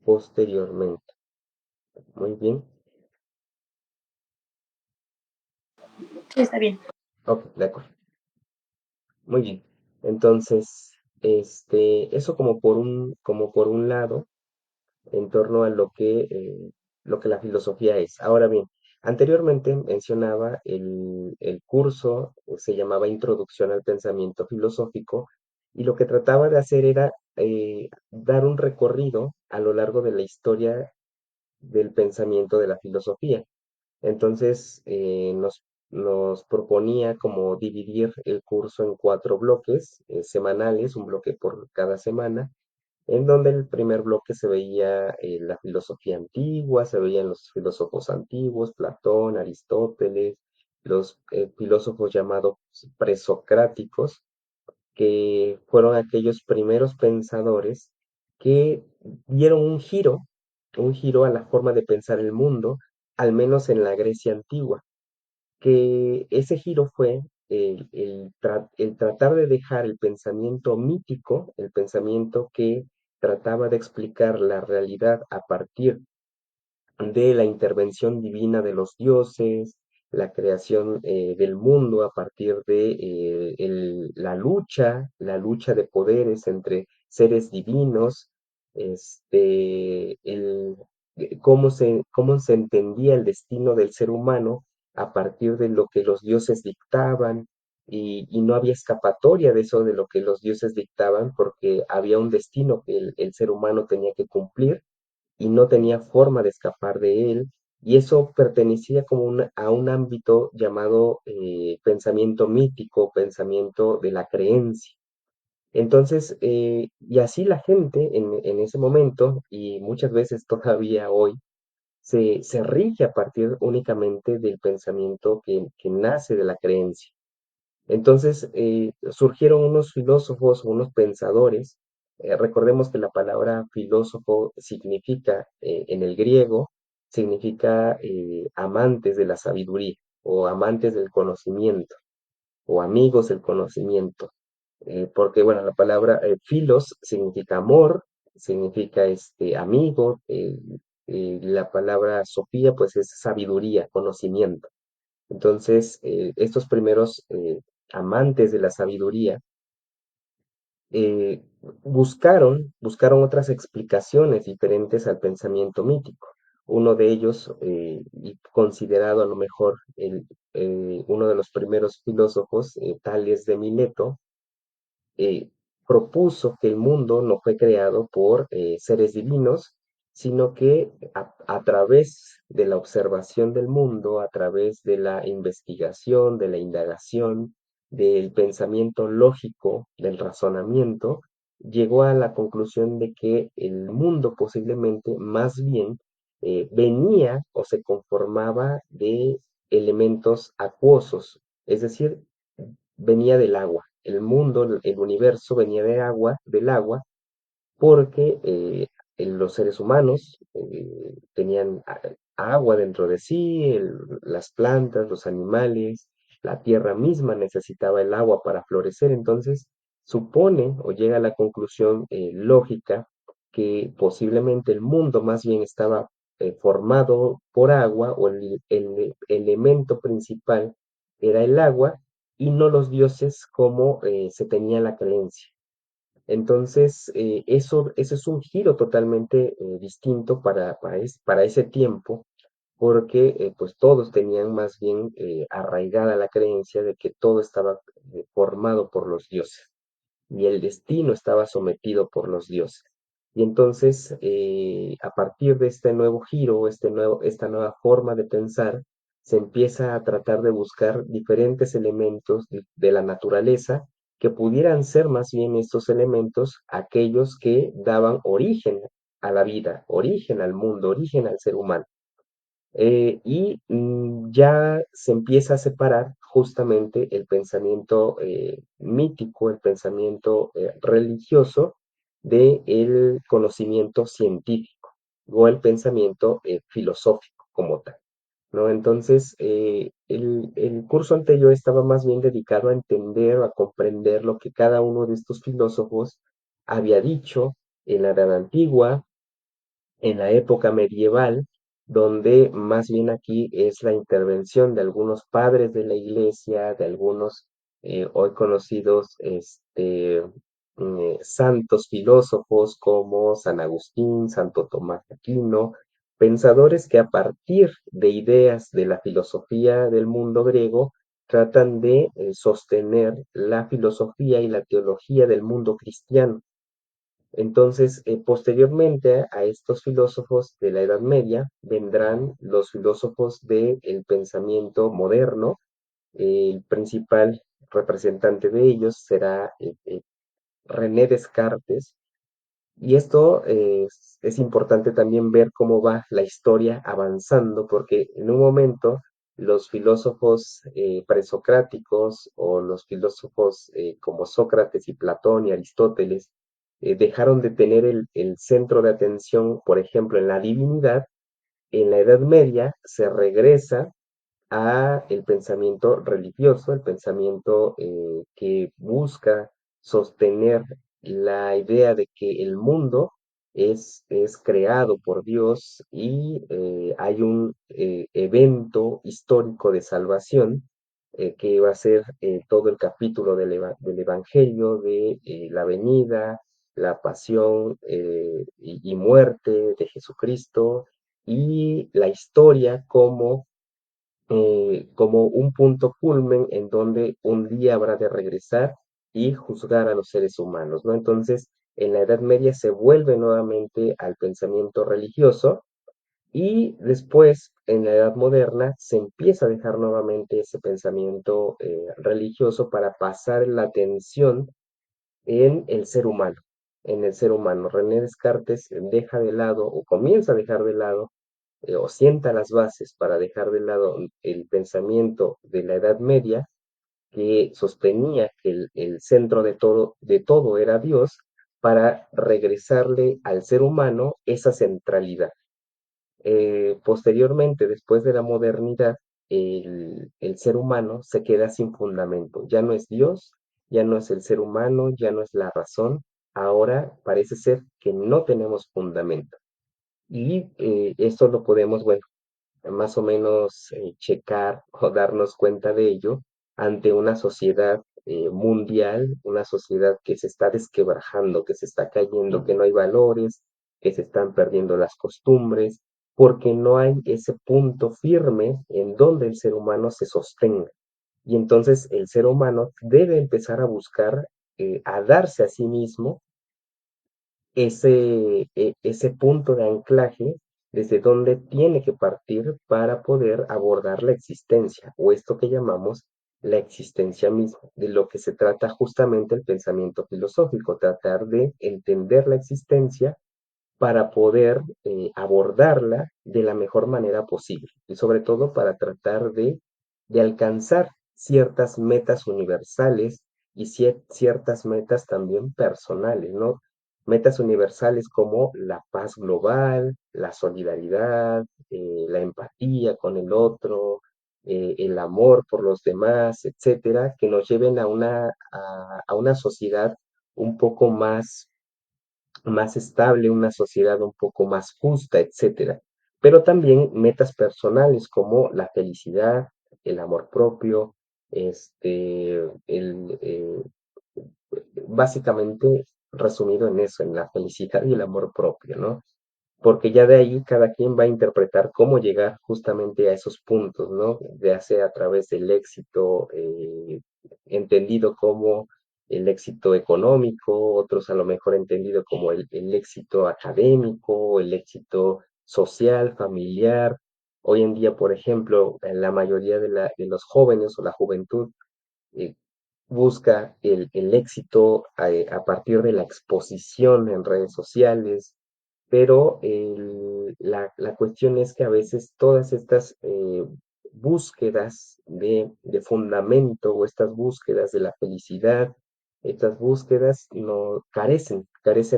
posteriormente. Muy bien. Sí, está bien. Ok, de acuerdo. Muy bien. Entonces, eso como por un lado, en torno a lo que la filosofía es. Ahora bien, anteriormente mencionaba el curso, se llamaba Introducción al Pensamiento Filosófico, y lo que trataba de hacer era dar un recorrido a lo largo de la historia del pensamiento de la filosofía. Entonces, nos proponía como dividir el curso en cuatro bloques semanales, un bloque por cada semana, en donde el primer bloque se veía la filosofía antigua, se veían los filósofos antiguos, Platón, Aristóteles, los filósofos llamados presocráticos, que fueron aquellos primeros pensadores que dieron un giro a la forma de pensar el mundo, al menos en la Grecia antigua, que ese giro fue el tratar de dejar el pensamiento mítico, el pensamiento que trataba de explicar la realidad a partir de la intervención divina de los dioses, la creación del mundo a partir de la lucha de poderes entre seres divinos, cómo se entendía el destino del ser humano a partir de lo que los dioses dictaban, y no había escapatoria de eso, de lo que los dioses dictaban, porque había un destino que el ser humano tenía que cumplir y no tenía forma de escapar de él, y eso pertenecía como a un ámbito llamado pensamiento mítico, pensamiento de la creencia. Entonces, y así la gente en ese momento, y muchas veces todavía hoy, se rige a partir únicamente del pensamiento que nace de la creencia. Entonces surgieron unos filósofos, unos pensadores. Recordemos que la palabra filósofo significa, en el griego, significa amantes de la sabiduría o amantes del conocimiento o amigos del conocimiento. Porque, bueno, la palabra filos significa amor, significa amigo. La palabra sofía, pues es sabiduría, conocimiento. Entonces, estos primeros amantes de la sabiduría eh, buscaron otras explicaciones diferentes al pensamiento mítico. Uno de ellos, y considerado a lo mejor uno de los primeros filósofos, Tales de Mileto, eh, propuso que el mundo no fue creado por seres divinos, sino que a través de la observación del mundo, a través de la investigación, de la indagación, del pensamiento lógico, del razonamiento, llegó a la conclusión de que el mundo posiblemente más bien venía o se conformaba de elementos acuosos, es decir, venía del agua. El mundo, el universo venía de agua, del agua, porque los seres humanos tenían agua dentro de sí, las plantas, los animales, la tierra misma necesitaba el agua para florecer. Entonces, supone o llega a la conclusión lógica que posiblemente el mundo más bien estaba formado por agua, o el elemento principal era el agua y no los dioses como se tenía la creencia. Entonces, eso es un giro totalmente distinto para ese tiempo, porque pues todos tenían más bien arraigada la creencia de que todo estaba formado por los dioses y el destino estaba sometido por los dioses. Y entonces, a partir de este nuevo giro, esta nueva forma de pensar, se empieza a tratar de buscar diferentes elementos de la naturaleza que pudieran ser más bien estos elementos aquellos que daban origen a la vida, origen al mundo, origen al ser humano. Ya se empieza a separar justamente el pensamiento mítico, el pensamiento religioso del conocimiento científico o el pensamiento filosófico como tal, ¿no? Entonces, el curso anterior estaba más bien dedicado a entender o a comprender lo que cada uno de estos filósofos había dicho en la Edad Antigua, en la época medieval, donde más bien aquí es la intervención de algunos padres de la iglesia, de algunos hoy conocidos santos filósofos como San Agustín, Santo Tomás de Aquino, pensadores que a partir de ideas de la filosofía del mundo griego tratan de sostener la filosofía y la teología del mundo cristiano. Entonces, posteriormente a estos filósofos de la Edad Media vendrán los filósofos del pensamiento moderno. El principal representante de ellos será René Descartes, y esto es importante también ver cómo va la historia avanzando, porque en un momento los filósofos presocráticos o los filósofos como Sócrates y Platón y Aristóteles dejaron de tener el centro de atención, por ejemplo, en la divinidad. En la Edad Media se regresa a el pensamiento religioso, el pensamiento que busca sostener la idea de que el mundo es creado por Dios y hay un evento histórico de salvación que va a ser todo el capítulo del Evangelio, de la venida, la pasión y muerte de Jesucristo y la historia como un punto culmen en donde un día habrá de regresar y juzgar a los seres humanos, ¿no? Entonces, en la Edad Media se vuelve nuevamente al pensamiento religioso y después, en la Edad Moderna, se empieza a dejar nuevamente ese pensamiento religioso para pasar la atención en el ser humano, en el ser humano. René Descartes deja de lado o comienza a dejar de lado o sienta las bases para dejar de lado el pensamiento de la Edad Media que sostenía que el centro de todo era Dios para regresarle al ser humano esa centralidad. Posteriormente, después de la modernidad, el ser humano se queda sin fundamento. Ya no es Dios, ya no es el ser humano, ya no es la razón. Ahora parece ser que no tenemos fundamento. Y esto lo podemos, bueno, más o menos checar o darnos cuenta de ello ante una sociedad mundial, una sociedad que se está desquebrajando, que se está cayendo, que no hay valores, que se están perdiendo las costumbres, porque no hay ese punto firme en donde el ser humano se sostenga. Y entonces el ser humano debe empezar a buscar, a darse a sí mismo ese punto de anclaje desde donde tiene que partir para poder abordar la existencia o esto que llamamos la existencia misma, de lo que se trata justamente el pensamiento filosófico, tratar de entender la existencia para poder abordarla de la mejor manera posible y sobre todo para tratar de alcanzar ciertas metas universales y ciertas metas también personales, ¿no? Metas universales como la paz global, la solidaridad, la empatía con el otro, el amor por los demás, etcétera, que nos lleven a una sociedad un poco más estable, una sociedad un poco más justa, etcétera. Pero también metas personales como la felicidad, el amor propio, básicamente resumido en eso, en la felicidad y el amor propio, ¿no? Porque ya de ahí cada quien va a interpretar cómo llegar justamente a esos puntos, ¿no? Ya sea a través del éxito entendido como el éxito económico, otros a lo mejor entendido como el éxito académico, el éxito social, familiar. Hoy en día, por ejemplo, la mayoría de los jóvenes o la juventud eh, busca el éxito a partir de la exposición en redes sociales, pero la cuestión es que a veces todas estas búsquedas de fundamento o estas búsquedas de la felicidad, estas búsquedas no carecen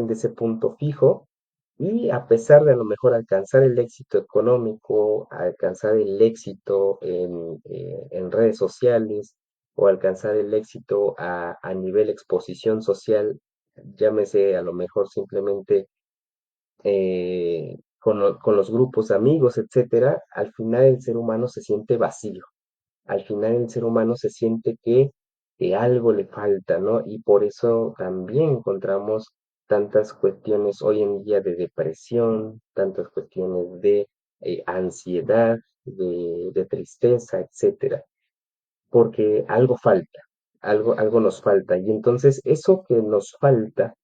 de ese punto fijo y a pesar de a lo mejor alcanzar el éxito económico, alcanzar el éxito en redes sociales o alcanzar el éxito a nivel exposición social, llámese a lo mejor simplemente con los grupos de amigos, etcétera, al final el ser humano se siente vacío. Al final el ser humano se siente que algo le falta, ¿no? Y por eso también encontramos tantas cuestiones hoy en día de depresión, tantas cuestiones de ansiedad, de tristeza, etcétera, porque algo falta, algo nos falta. Y entonces eso que nos falta,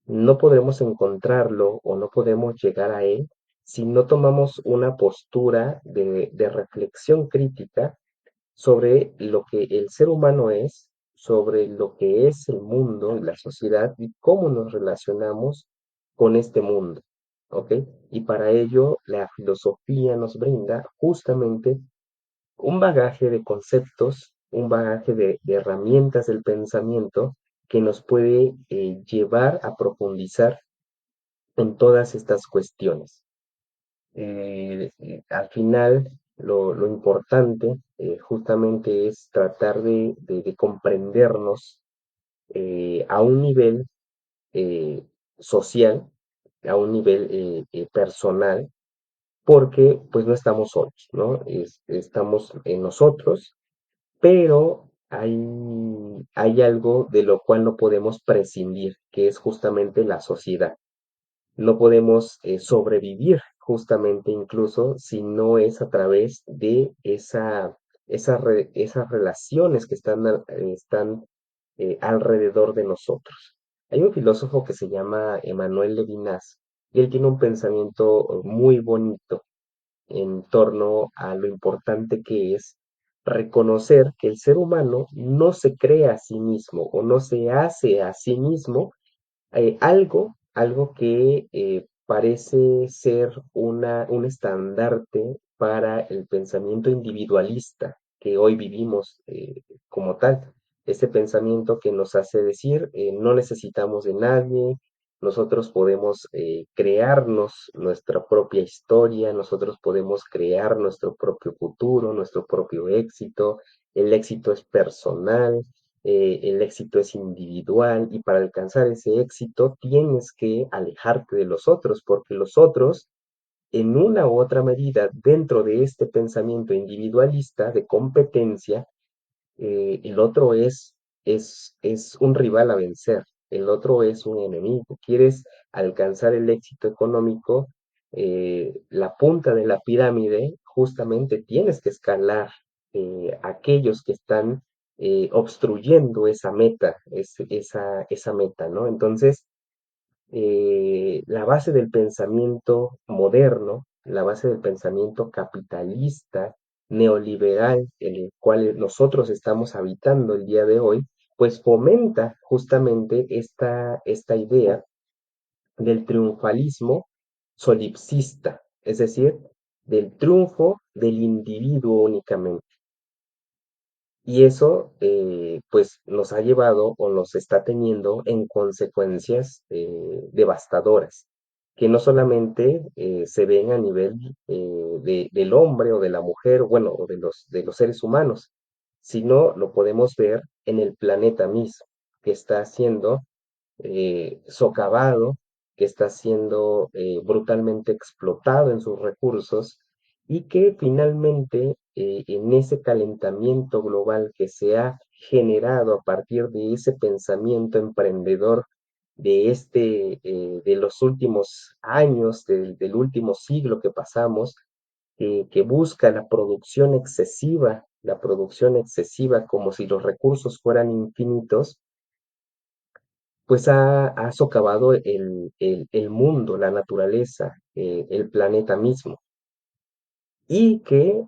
no podremos encontrarlo o no podemos llegar a él si no tomamos una postura de reflexión crítica sobre lo que el ser humano es, sobre lo que es el mundo, la sociedad y cómo nos relacionamos con este mundo. ¿Ok? Y para ello la filosofía nos brinda justamente un bagaje de conceptos, un bagaje de herramientas del pensamiento que nos puede llevar a profundizar en todas estas cuestiones. Al final, lo importante justamente es tratar de comprendernos a un nivel eh, social, a un nivel personal, porque pues no estamos solos, ¿no? Estamos en nosotros, pero hay algo de lo cual no podemos prescindir, que es justamente la sociedad. No podemos sobrevivir justamente incluso si no es a través de esas relaciones que están alrededor de nosotros. Hay un filósofo que se llama Emmanuel Levinas y él tiene un pensamiento muy bonito en torno a lo importante que es reconocer que el ser humano no se crea a sí mismo o no se hace a sí mismo algo que parece ser un estandarte para el pensamiento individualista que hoy vivimos como tal. Ese pensamiento que nos hace decir, no necesitamos de nadie, nosotros podemos crearnos nuestra propia historia, nosotros podemos crear nuestro propio futuro, nuestro propio éxito, el éxito es personal, el éxito es individual y para alcanzar ese éxito tienes que alejarte de los otros, porque los otros, en una u otra medida, dentro de este pensamiento individualista de competencia, el otro es un rival a vencer, el otro es un enemigo. Quieres alcanzar el éxito económico, la punta de la pirámide, justamente tienes que escalar aquellos que están obstruyendo esa meta, esa meta, ¿no? Entonces, la base del pensamiento moderno, la base del pensamiento capitalista, neoliberal, en el cual nosotros estamos habitando el día de hoy, pues fomenta justamente esta idea del triunfalismo solipsista, es decir, del triunfo del individuo únicamente. Y eso, pues, nos ha llevado o nos está teniendo en consecuencias devastadoras, que no solamente se ven a nivel del hombre o de la mujer, bueno, o de los seres humanos, sino lo podemos ver en el planeta mismo, que está siendo socavado, que está siendo brutalmente explotado en sus recursos y que finalmente en ese calentamiento global que se ha generado a partir de ese pensamiento emprendedor de los últimos años, del último siglo que pasamos, que busca la producción excesiva como si los recursos fueran infinitos, pues ha socavado el mundo, la naturaleza, el planeta mismo. Y que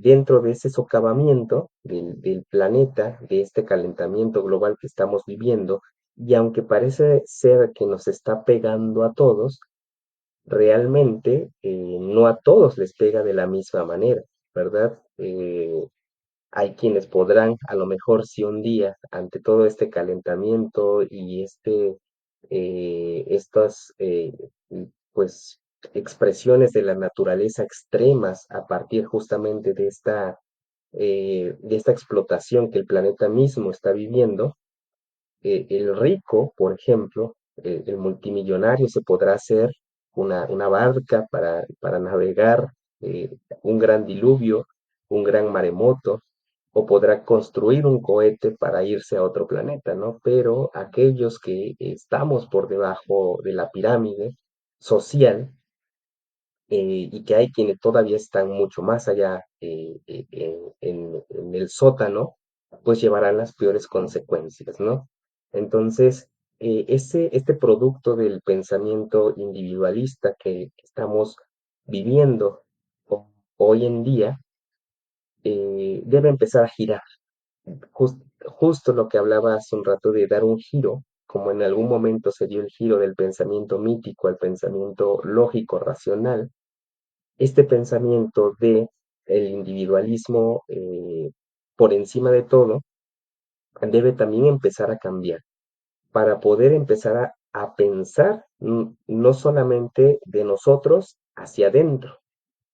dentro de ese socavamiento del planeta, de este calentamiento global que estamos viviendo, y aunque parece ser que nos está pegando a todos, realmente no a todos les pega de la misma manera, ¿verdad? Hay quienes podrán, a lo mejor si un día, ante todo este calentamiento y estas, pues, expresiones de la naturaleza extremas a partir justamente de esta explotación que el planeta mismo está viviendo, el rico, por ejemplo, el multimillonario se podrá hacer una barca para navegar un gran diluvio, un gran maremoto, o podrá construir un cohete para irse a otro planeta, ¿no? Pero aquellos que estamos por debajo de la pirámide social, y que hay quienes todavía están mucho más allá en el sótano, pues llevarán las peores consecuencias, ¿no? Entonces, este producto del pensamiento individualista que estamos viviendo hoy en día, debe empezar a girar. Justo lo que hablaba hace un rato de dar un giro, como en algún momento se dio el giro del pensamiento mítico al pensamiento lógico, racional. Este pensamiento de el individualismo por encima de todo debe también empezar a cambiar para poder empezar a pensar no solamente de nosotros hacia adentro,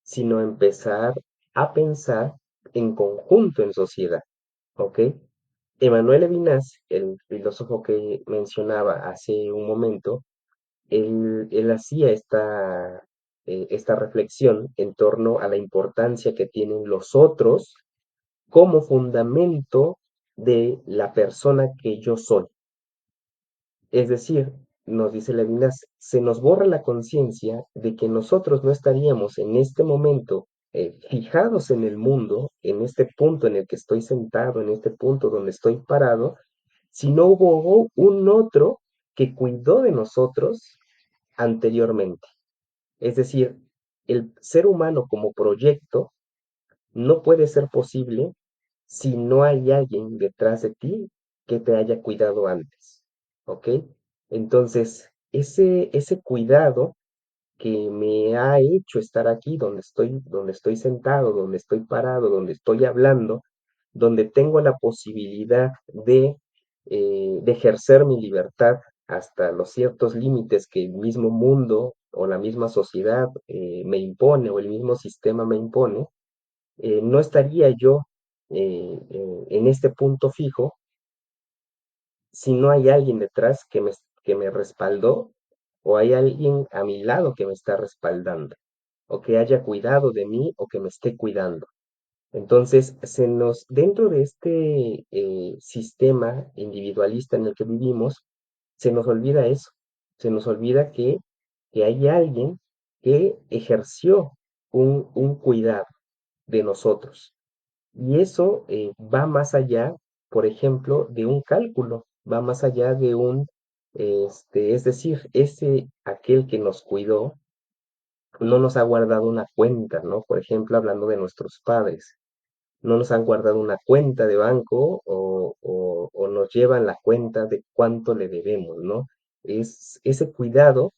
sino empezar a pensar en conjunto, en sociedad, ¿ok? Emmanuel Levinas, el filósofo que mencionaba hace un momento, él hacía esta reflexión en torno a la importancia que tienen los otros como fundamento de la persona que yo soy. Es decir, nos dice Levinas, se nos borra la conciencia de que nosotros no estaríamos en este momento fijados en el mundo, en este punto en el que estoy sentado, en este punto donde estoy parado, si no hubo un otro que cuidó de nosotros anteriormente. Es decir, el ser humano como proyecto no puede ser posible si no hay alguien detrás de ti que te haya cuidado antes. ¿Ok? Entonces, ese cuidado que me ha hecho estar aquí donde estoy sentado, donde estoy parado, donde estoy hablando, donde tengo la posibilidad de ejercer mi libertad hasta los ciertos límites que el mismo mundo o la misma sociedad me impone o el mismo sistema me impone, no estaría yo en este punto fijo si no hay alguien detrás que me respaldó o hay alguien a mi lado que me está respaldando o que haya cuidado de mí o que me esté cuidando. Entonces, dentro de este sistema individualista en el que vivimos, se nos olvida eso, se nos olvida que hay alguien que ejerció un cuidado de nosotros. Y eso va más allá, por ejemplo, de un cálculo, va más allá de es decir, aquel que nos cuidó, no nos ha guardado una cuenta, ¿no? Por ejemplo, hablando de nuestros padres, no nos han guardado una cuenta de banco o nos llevan la cuenta de cuánto le debemos, ¿no? Ese cuidado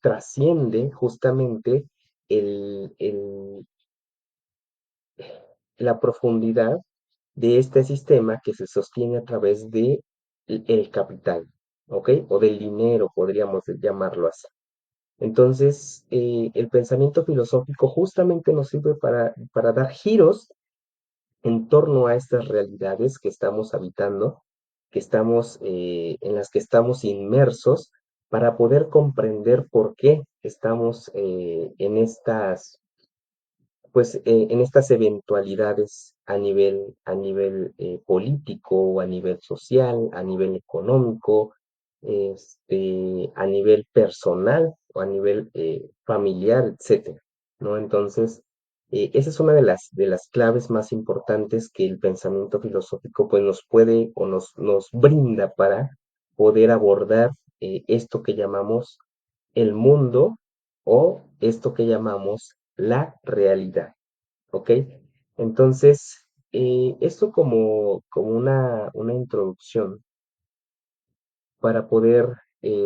trasciende justamente el, el- la profundidad de este sistema que se sostiene a través de el capital, ¿ok? O del dinero, podríamos llamarlo así. Entonces, el pensamiento filosófico justamente nos sirve para dar giros en torno a estas realidades que estamos habitando, en las que estamos inmersos, para poder comprender por qué estamos en estas eventualidades a nivel político, o a nivel social, a nivel económico, a nivel personal o a nivel familiar, etcétera, ¿no? Entonces, esa es una de las claves más importantes que el pensamiento filosófico pues nos puede o nos brinda para poder abordar esto que llamamos el mundo o esto que llamamos la realidad, ¿ok? Entonces, esto como una introducción para poder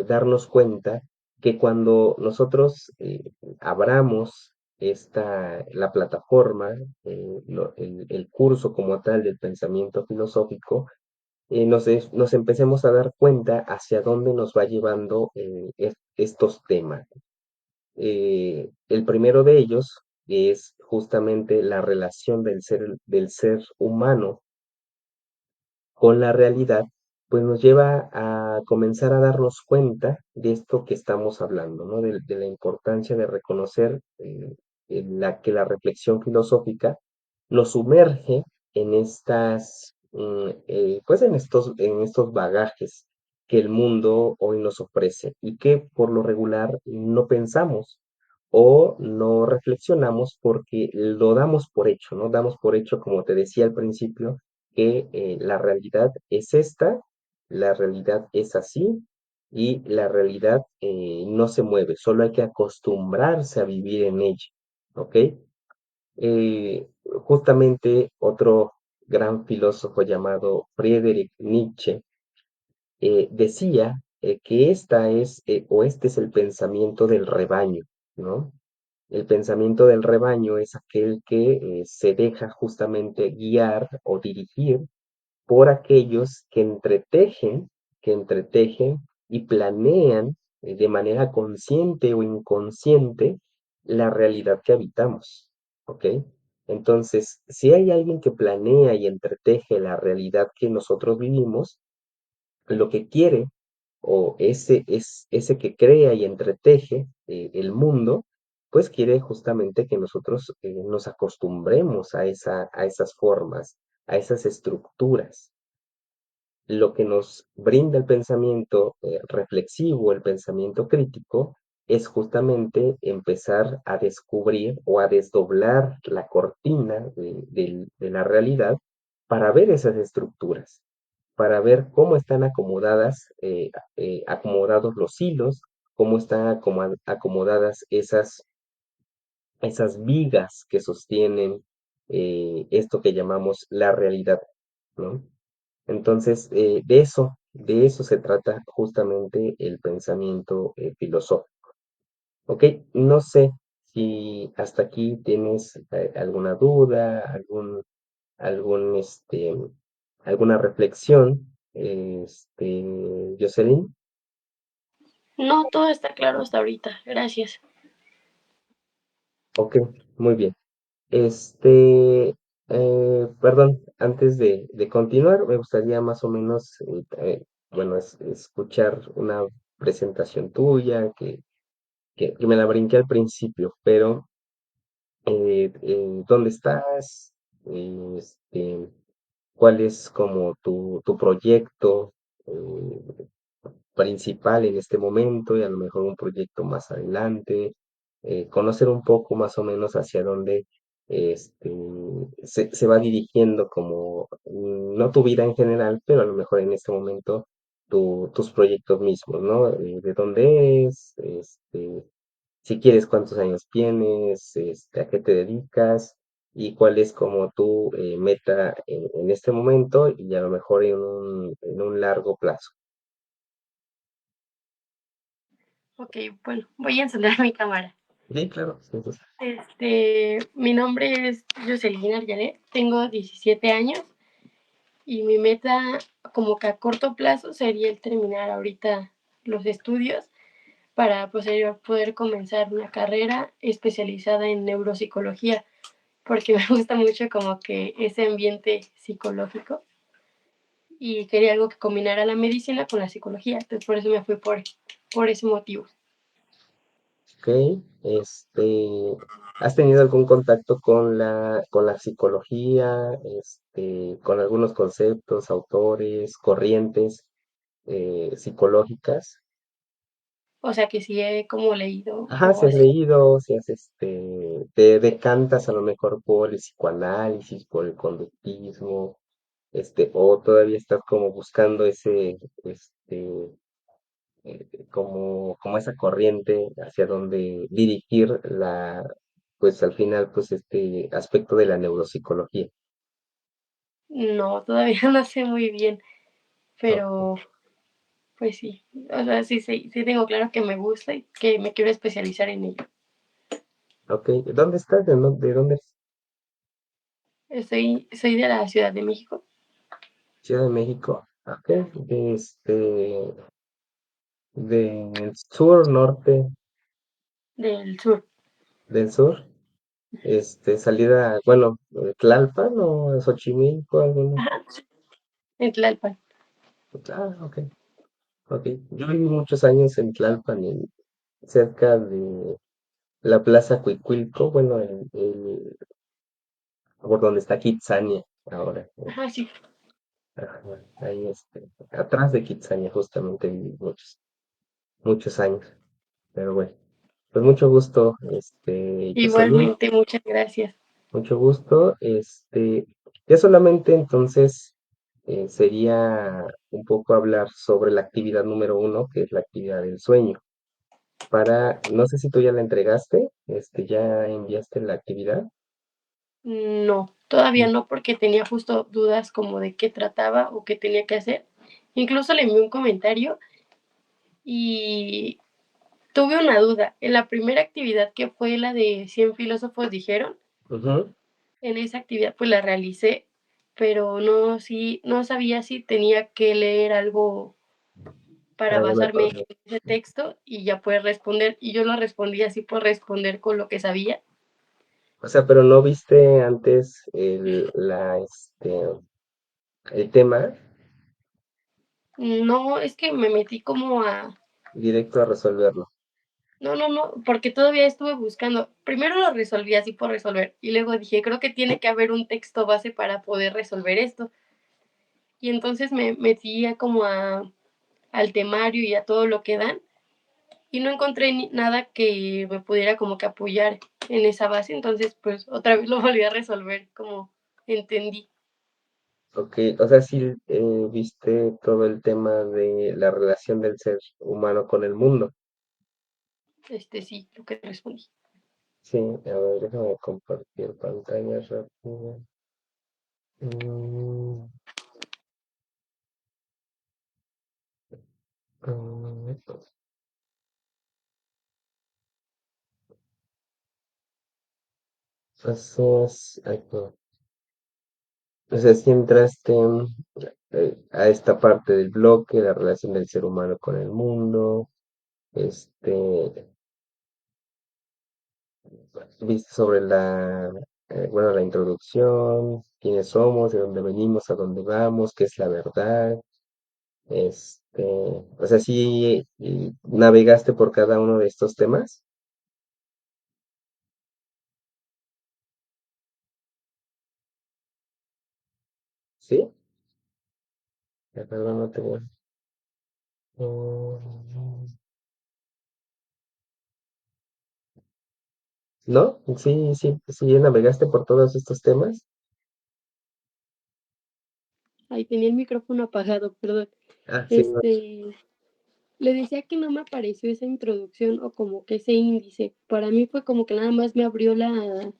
darnos cuenta que cuando nosotros abramos la plataforma, el curso como tal del pensamiento filosófico, nos empecemos a dar cuenta hacia dónde nos va llevando estos temas. El primero de ellos es justamente la relación del ser humano con la realidad, pues nos lleva a comenzar a darnos cuenta de esto que estamos hablando, ¿no? De la importancia de reconocer que la reflexión filosófica nos sumerge en pues en estos bagajes que el mundo hoy nos ofrece y que por lo regular no pensamos o no reflexionamos porque lo damos por hecho, ¿no? Damos por hecho, como te decía al principio, que la realidad es esta, la realidad es así y la realidad no se mueve, solo hay que acostumbrarse a vivir en ella, ¿ok? Justamente otro gran filósofo llamado Friedrich Nietzsche decía que este es el pensamiento del rebaño, ¿no? El pensamiento del rebaño es aquel que se deja justamente guiar o dirigir por aquellos que entretejen y planean de manera consciente o inconsciente la realidad que habitamos, ¿ok? Entonces, si hay alguien que planea y entreteje la realidad que nosotros vivimos, lo que quiere o ese que crea y entreteje el mundo, pues quiere justamente que nosotros nos acostumbremos a esas formas, a esas estructuras. Lo que nos brinda el pensamiento reflexivo, el pensamiento crítico, es justamente empezar a descubrir o a desdoblar la cortina de la realidad para ver esas estructuras, para ver cómo están acomodados los hilos, cómo están acomodadas esas vigas que sostienen esto que llamamos la realidad, ¿no? Entonces, de eso se trata justamente el pensamiento filosófico. ¿Ok? No sé si hasta aquí tienes alguna duda, algún, alguna reflexión, Jocelyn. No, todo está claro hasta ahorita. Gracias. Ok, muy bien. Este, Perdón, antes de continuar, me gustaría más o menos, bueno, escuchar una presentación tuya que me la brinqué al principio, pero ¿dónde estás? Este, ¿Cuál es como tu proyecto principal en este momento y a lo mejor un proyecto más adelante? Conocer un poco más o menos hacia dónde este, se va dirigiendo como, no tu vida en general, pero a lo mejor en este momento tus proyectos mismos, ¿no? ¿De dónde es? Si quieres, cuántos años tienes, a qué te dedicas y cuál es como tu meta en este momento y a lo mejor en un largo plazo. Ok, bueno, voy a encender mi cámara. Sí, claro. Sí, sí. Mi nombre es Jocelyn Arjanet, tengo 17 años y mi meta como que a corto plazo sería el terminar ahorita los estudios para posterior poder comenzar una carrera especializada en neuropsicología, porque me gusta mucho como que ese ambiente psicológico y quería algo que combinara la medicina con la psicología, entonces por eso me fui por ese motivo. Ok, ¿has tenido algún contacto con con la psicología, con algunos conceptos, autores, corrientes psicológicas? O sea que sí he como leído Ajá, o si has así. leído, si has, te decantas a lo mejor por el psicoanálisis, por el conductismo, o todavía estás como buscando como esa corriente hacia donde dirigir pues al final, pues este aspecto de la neuropsicología. No, todavía no sé muy bien, Ok, pero pues sí, o sea, sí tengo claro que me gusta y que me quiero especializar en ello. ok. ¿Dónde estás? De dónde eres? Soy de la Ciudad de México, Ciudad de México. Ok, del sur, norte, del sur, del sur. Salida, bueno, Tlalpan o Xochimilco, alguno. ajá, en Tlalpan. Ah, ok, ok. Yo viví muchos años en Tlalpan, cerca de la Plaza Cuicuilco, bueno, por donde está Kitsania ahora. Ajá, sí. Ajá, ahí atrás de Kitsania justamente viví muchos años. Pero bueno, pues mucho gusto, Jocelyn, Igualmente, muchas gracias. mucho gusto. Ya solamente entonces sería un poco hablar sobre la actividad número uno, que es la actividad del sueño. No sé si tú ya la entregaste, ya enviaste la actividad. No, todavía Mm. no, porque tenía justo dudas como de qué trataba o qué tenía que hacer. Incluso le envié un comentario y tuve una duda. En la primera actividad, que fue la de 100 filósofos dijeron, Ujú. en esa actividad pues la realicé, pero no sabía si tenía que leer algo para Para darme basarme todo. en ese texto y ya poder responder. Y yo lo respondí así por responder con lo que sabía. O sea, pero no viste antes el tema No, es que me metí como a... directo a resolverlo. No, porque todavía estuve buscando. Primero lo resolví así por resolver y luego dije, creo que tiene que haber un texto base para poder resolver esto. Y entonces me metí al temario y a todo lo que dan y no encontré nada que me pudiera como que apoyar en esa base. Entonces, pues otra vez lo volví a resolver como entendí. Ok, o sea, sí viste todo el tema de la relación del ser humano con el mundo. Sí, lo que respondí. Sí, a ver, déjame compartir pantalla rápido. Mm, mm, ay, no. O sea, si entraste a esta parte del bloque, la relación del ser humano con el mundo, este, viste sobre bueno, la introducción, quiénes somos, de dónde venimos, a dónde vamos, qué es la verdad. O sea, sí navegaste por cada uno de estos temas, ¿sí? Perdón, no te voy. Mm, ¿No? Sí, sí, sí, navegaste por todos estos temas. Ahí tenía el micrófono apagado, perdón. Ah, sí, no. Este, Le decía que no me apareció esa introducción o como que ese índice. Para mí fue como que nada más me abrió la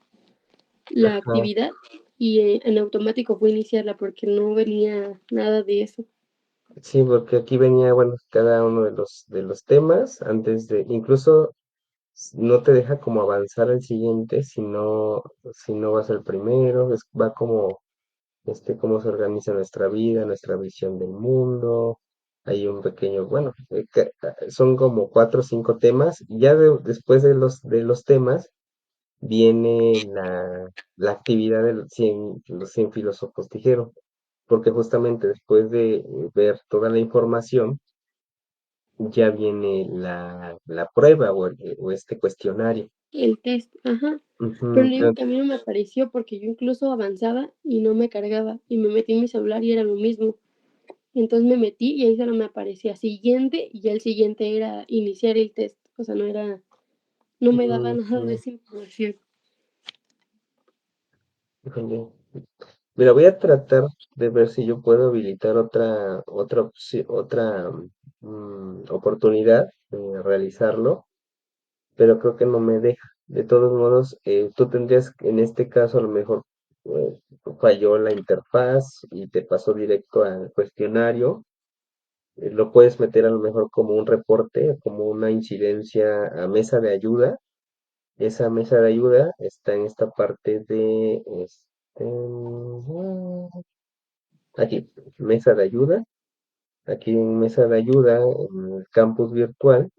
Ajá. actividad y en automático fue iniciarla porque no venía nada de eso. Sí, porque aquí venía, bueno, cada uno de los temas, incluso no te deja como avanzar al siguiente si no vas al primero, va como, cómo se organiza nuestra vida, nuestra visión del mundo. Hay un pequeño, bueno, son como 4 o 5 temas, y ya después de los temas viene la actividad de los 100 filósofos dijeron, porque justamente después de ver toda la información, ya viene la prueba o este cuestionario. El test, ajá. Pero Ujú. le digo que a mí no me apareció porque yo incluso avanzaba y no me cargaba y me metí en mi celular y era lo mismo. Entonces me metí y ahí solo me aparecía siguiente y ya el siguiente era iniciar el test. O sea, no me daba nada de Ujú. esa información. Híjole. Mira, voy a tratar de ver si yo puedo habilitar otra oportunidad de realizarlo, pero creo que no me deja. De todos modos, tú tendrías, en este caso, a lo mejor eh, falló la interfaz y te pasó directo al cuestionario. Lo puedes meter a lo mejor como un reporte, como una incidencia a mesa de ayuda. Esa mesa de ayuda está en esta parte aquí, mesa de ayuda. Aquí en mesa de ayuda, en el campus virtual,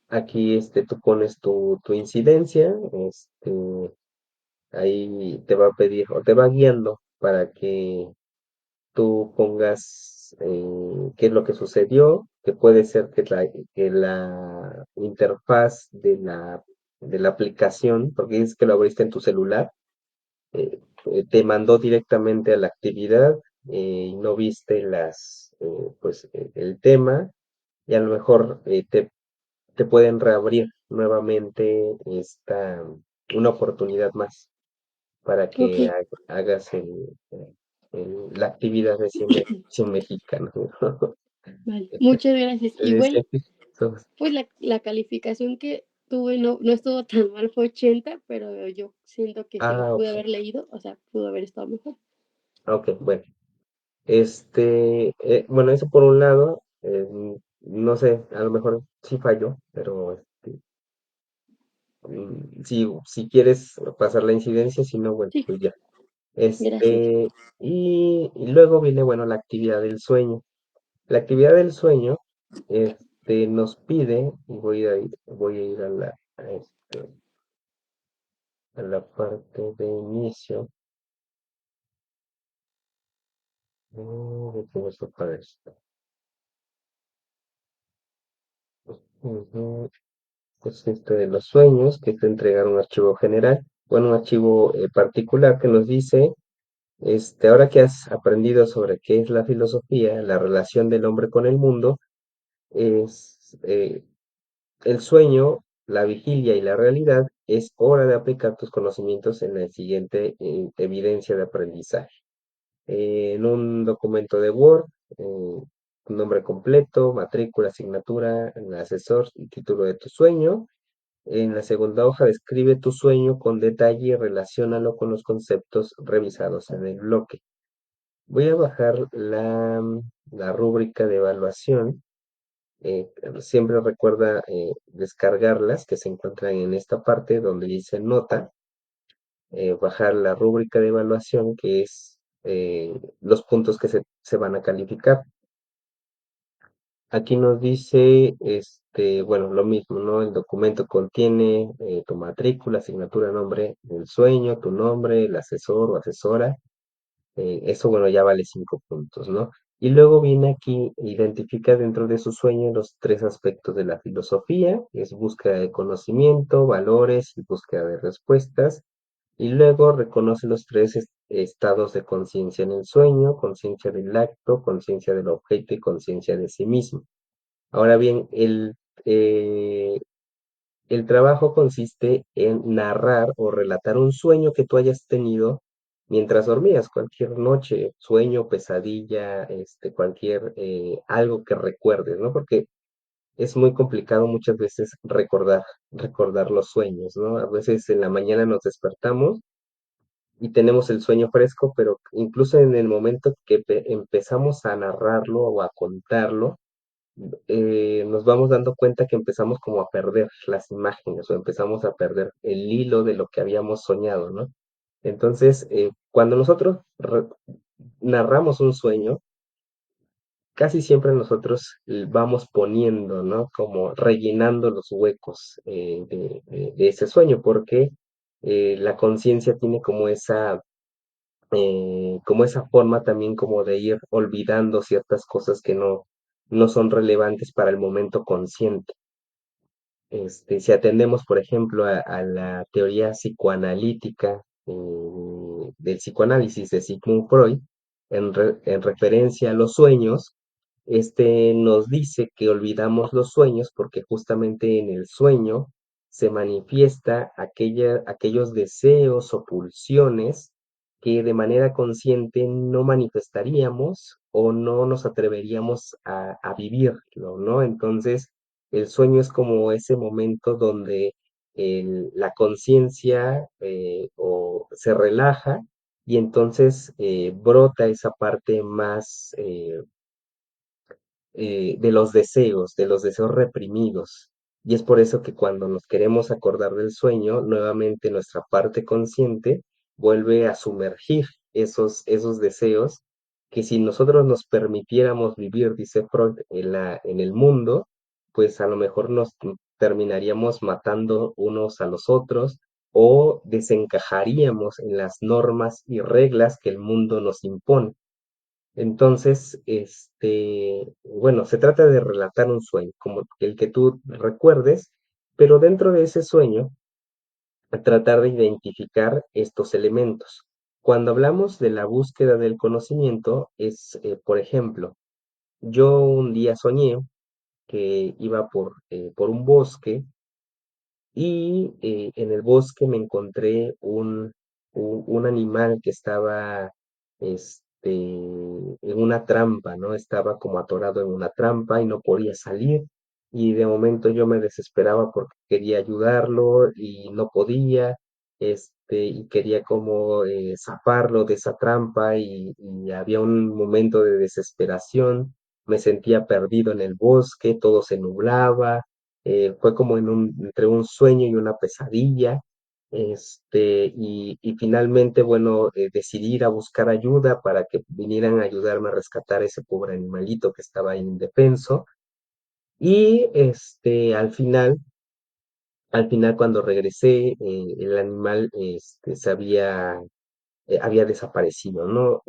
aquí tú pones tu incidencia, ahí te va a pedir o te va guiando para que tú pongas qué es lo que sucedió, que puede ser que la interfaz de la aplicación, porque dices que lo abriste en tu celular, te mandó directamente a la actividad y no viste el tema y a lo mejor te pueden reabrir nuevamente una oportunidad más para Ok, que hagas la actividad de 100 mexicanos. vale. Muchas gracias. Decía Igual, que pues la calificación que tuve no estuvo tan mal, fue 80, pero yo siento que si lo ah, pude ok, haber leído, o sea, pudo haber estado mejor. ok, bueno. Bueno, eso por un lado, no sé, a lo mejor sí falló, pero si quieres pasar la incidencia, si no, bueno, Sí, pues ya. gracias. Y luego viene, bueno, la actividad del sueño. La actividad del sueño, nos pide, y voy a ir a la parte de inicio. ¿Cómo se para esto? Ujú. Pues de los sueños, que te entregar un archivo general, bueno, un archivo particular que nos dice, ahora que has aprendido sobre qué es la filosofía, la relación del hombre con el mundo, es el sueño, la vigilia y la realidad, es hora de aplicar tus conocimientos en la siguiente evidencia de aprendizaje. En un documento de Word, nombre completo, matrícula, asignatura, el asesor y título de tu sueño. En la segunda hoja describe tu sueño con detalle y relaciónalo con los conceptos revisados en el bloque. Voy a bajar la rúbrica de evaluación. Siempre recuerda descargarlas que se encuentran en esta parte donde dice nota, bajar la rúbrica de evaluación que es los puntos que se van a calificar. Aquí nos dice, bueno, lo mismo, ¿no? El documento contiene tu matrícula, asignatura, nombre del sueño, tu nombre, el asesor o asesora. Eso, bueno, ya vale 5 puntos, ¿no? Y luego viene aquí, identifica dentro de su sueño los tres aspectos de la filosofía, que es búsqueda de conocimiento, valores y búsqueda de respuestas. Y luego reconoce los tres estados de conciencia en el sueño: conciencia del acto, conciencia del objeto y conciencia de sí mismo. Ahora bien, eh, el trabajo consiste en narrar o relatar un sueño que tú hayas tenido mientras dormías, cualquier noche, sueño, pesadilla, cualquier algo que recuerdes, ¿no? Porque es muy complicado muchas veces recordar los sueños, ¿no? A veces en la mañana nos despertamos y tenemos el sueño fresco, pero incluso en el momento que empezamos a narrarlo o a contarlo, nos vamos dando cuenta que empezamos como a perder las imágenes o empezamos a perder el hilo de lo que habíamos soñado, ¿no? Entonces, cuando nosotros narramos un sueño, casi siempre nosotros vamos poniendo, ¿no? Como rellenando los huecos de ese sueño, porque la conciencia tiene como esa forma también como de ir olvidando ciertas cosas que no son relevantes para el momento consciente. Si atendemos, por ejemplo, a la teoría psicoanalítica del psicoanálisis de Sigmund Freud, en referencia a los sueños, nos dice que olvidamos los sueños porque justamente en el sueño se manifiesta aquellos deseos o pulsiones que de manera consciente no manifestaríamos o no nos atreveríamos a vivirlo, ¿no? Entonces, el sueño es como ese momento donde la conciencia se relaja y entonces brota esa parte más de los deseos reprimidos. Y es por eso que cuando nos queremos acordar del sueño, nuevamente nuestra parte consciente vuelve a sumergir esos deseos que si nosotros nos permitiéramos vivir, dice Freud, en el mundo, pues a lo mejor nos terminaríamos matando unos a los otros o desencajaríamos en las normas y reglas que el mundo nos impone. Entonces, bueno, se trata de relatar un sueño, como el que tú recuerdes, pero dentro de ese sueño, tratar de identificar estos elementos. Cuando hablamos de la búsqueda del conocimiento, es, por ejemplo, yo un día soñé que iba por un bosque y en el bosque me encontré un animal que estaba en una trampa, ¿no? Estaba como atorado en una trampa y no podía salir. Y de momento yo me desesperaba porque quería ayudarlo y no podía, y quería como zafarlo de esa trampa y había un momento de desesperación. Me sentía perdido en el bosque, todo se nublaba, fue como entre un sueño y una pesadilla, y finalmente, bueno, decidí ir a buscar ayuda para que vinieran a ayudarme a rescatar ese pobre animalito que estaba indefenso, y al final cuando regresé, el animal, había desaparecido, ¿no?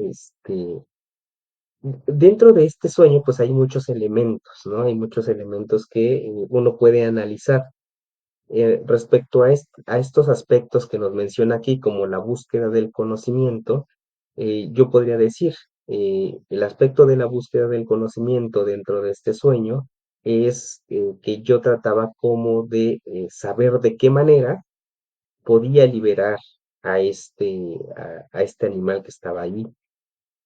Dentro de este sueño, pues hay muchos elementos, ¿no? Hay muchos elementos que uno puede analizar. Respecto a estos aspectos que nos menciona aquí, como la búsqueda del conocimiento, yo podría decir, el aspecto de la búsqueda del conocimiento dentro de este sueño es que yo trataba como de saber de qué manera podía liberar a este animal que estaba allí,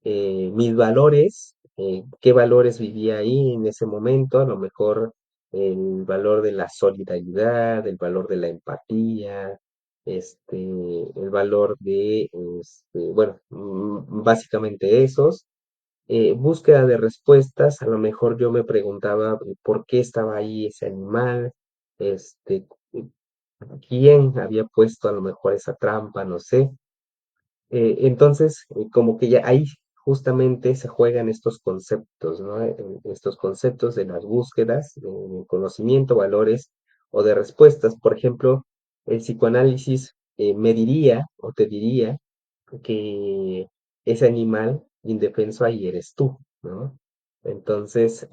mis valores, qué valores vivía ahí en ese momento, a lo mejor el valor de la solidaridad, el valor de la empatía, el valor de, bueno, básicamente esos. Búsqueda de respuestas, a lo mejor yo me preguntaba por qué estaba ahí ese animal, este, quién había puesto a lo mejor esa trampa, no sé. Entonces, como que ya ahí justamente se juegan estos conceptos, ¿no? Estos conceptos de las búsquedas, de conocimiento, valores o de respuestas. Por ejemplo, el psicoanálisis me diría o te diría que ese animal indefenso ahí eres tú, ¿no? Entonces,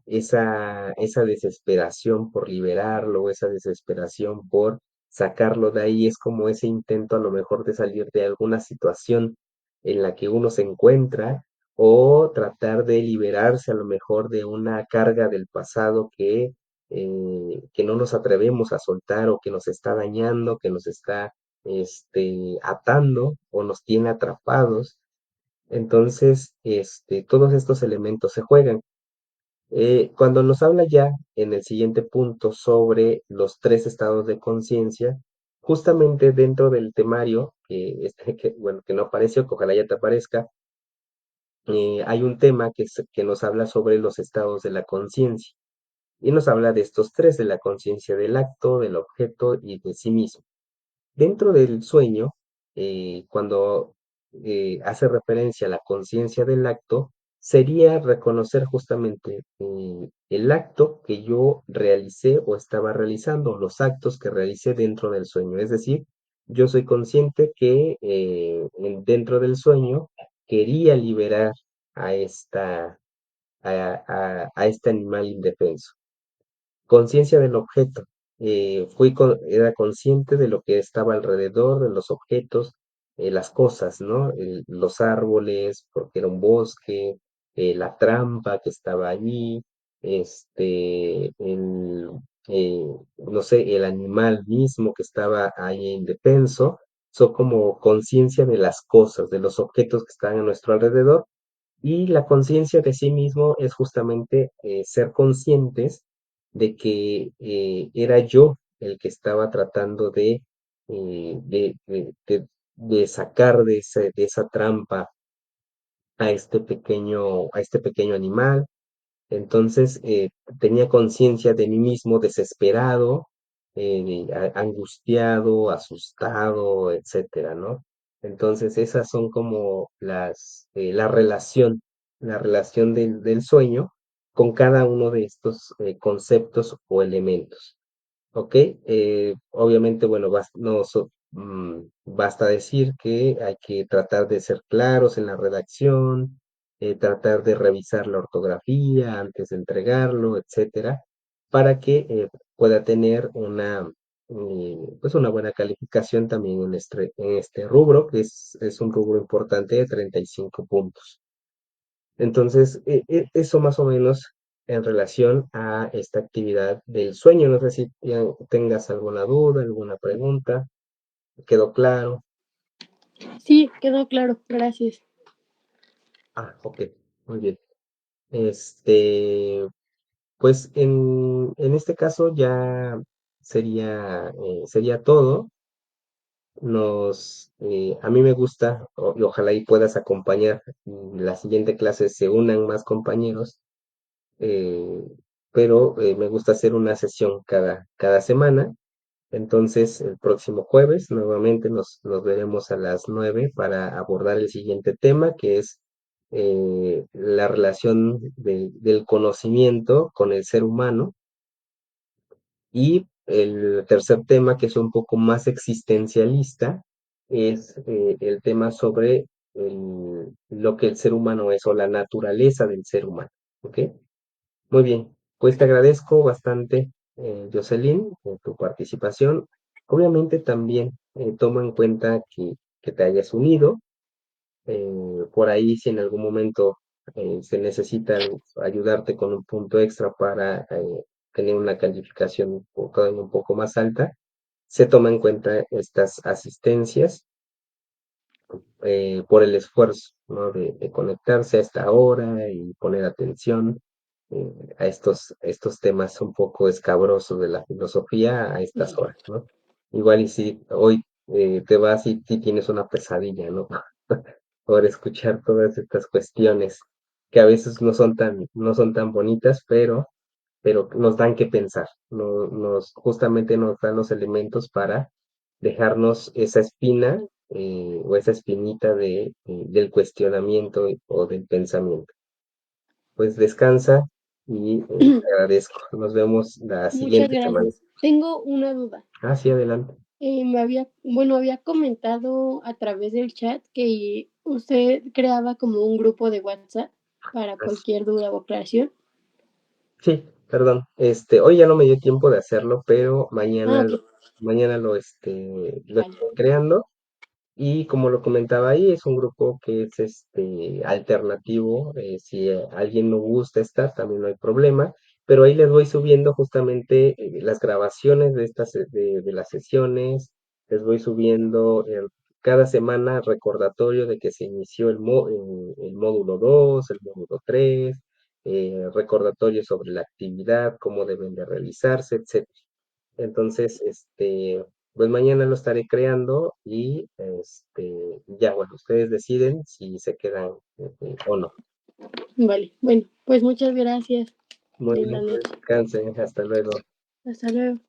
esa desesperación por liberarlo, esa desesperación por sacarlo de ahí, es como ese intento a lo mejor de salir de alguna situación en la que uno se encuentra o tratar de liberarse a lo mejor de una carga del pasado que no nos atrevemos a soltar o que nos está dañando, que nos está atando o nos tiene atrapados. Entonces, todos estos elementos se juegan. Cuando nos habla ya en el siguiente punto sobre los tres estados de conciencia, justamente dentro del temario, bueno, que no apareció, que ojalá ya te aparezca, hay un tema que nos habla sobre los estados de la conciencia. Y nos habla de estos tres, de la conciencia del acto, del objeto y de sí mismo. Dentro del sueño, cuando hace referencia a la conciencia del acto, sería reconocer justamente el acto que yo realicé o estaba realizando, los actos que realicé dentro del sueño. Es decir, yo soy consciente que dentro del sueño quería liberar a, esta, a este animal indefenso. Conciencia del objeto. Era consciente de lo que estaba alrededor, de los objetos, las cosas, ¿no? Los árboles, porque era un bosque, la trampa que estaba allí, eh, no sé, el animal mismo que estaba ahí indefenso. Son como conciencia de las cosas, de los objetos que están a nuestro alrededor, y la conciencia de sí mismo es justamente ser conscientes de que era yo el que estaba tratando de sacar de esa trampa a este pequeño animal. Entonces, tenía conciencia de mí mismo desesperado, angustiado, asustado, etcétera, ¿no? Entonces, esas son como la relación del sueño con cada uno de estos conceptos o elementos, ¿ok? Obviamente, bueno, basta decir que hay que tratar de ser claros en la redacción, tratar de revisar la ortografía antes de entregarlo, etcétera, para que pueda tener pues una buena calificación también en este rubro, que es un rubro importante de 35 puntos. Entonces, eso más o menos en relación a esta actividad del sueño. No sé si tengas alguna duda, alguna pregunta. ¿Quedó claro? Sí, quedó claro, gracias. Ah, ok, muy bien. Este, pues en este caso ya sería todo. A mí me gusta, y ojalá y puedas acompañar, y la siguiente clase se unan más compañeros, eh, pero me gusta hacer una sesión cada semana. Entonces, el próximo jueves nuevamente nos veremos a las 9 para abordar el siguiente tema, que es la relación del conocimiento con el ser humano. Y el tercer tema, que es un poco más existencialista, es el tema sobre lo que el ser humano es o la naturaleza del ser humano. ¿Ok? Muy bien, pues te agradezco bastante, Jocelyn, tu participación. Obviamente también tomo en cuenta que te hayas unido. Por ahí, si en algún momento se necesita ayudarte con un punto extra para tener una calificación todavía un poco más alta, se toma en cuenta estas asistencias por el esfuerzo, ¿no? De conectarse a esta hora y poner atención a estos temas un poco escabrosos de la filosofía a estas horas, ¿no? Igual y si hoy te vas y tienes una pesadilla, ¿no? Por escuchar todas estas cuestiones que a veces no son tan bonitas, pero nos dan que pensar, justamente nos dan los elementos para dejarnos esa espina o esa espinita del cuestionamiento o del pensamiento. Pues descansa y te agradezco. Nos vemos la Muchas siguiente semana. gracias. Tengo una duda. Sí, adelante. Había comentado a través del chat que usted creaba como un grupo de WhatsApp para As- cualquier duda o aclaración. Sí, perdón. Hoy ya no me dio tiempo de hacerlo, pero Ah, mañana ok, lo vale. estoy creando. Y como lo comentaba ahí, es un grupo que es alternativo. Si a alguien no gusta estar, también no hay problema. Pero ahí les voy subiendo justamente las grabaciones de las sesiones. Les voy subiendo cada semana recordatorio de que se inició el módulo 2, el módulo 3, recordatorio sobre la actividad, cómo deben de realizarse, etc. Entonces, pues mañana lo estaré creando y ya, bueno, ustedes deciden si se quedan o no. Vale, bueno, pues muchas gracias. Muy Linda bien, pues noche. descansen, hasta luego. Hasta luego.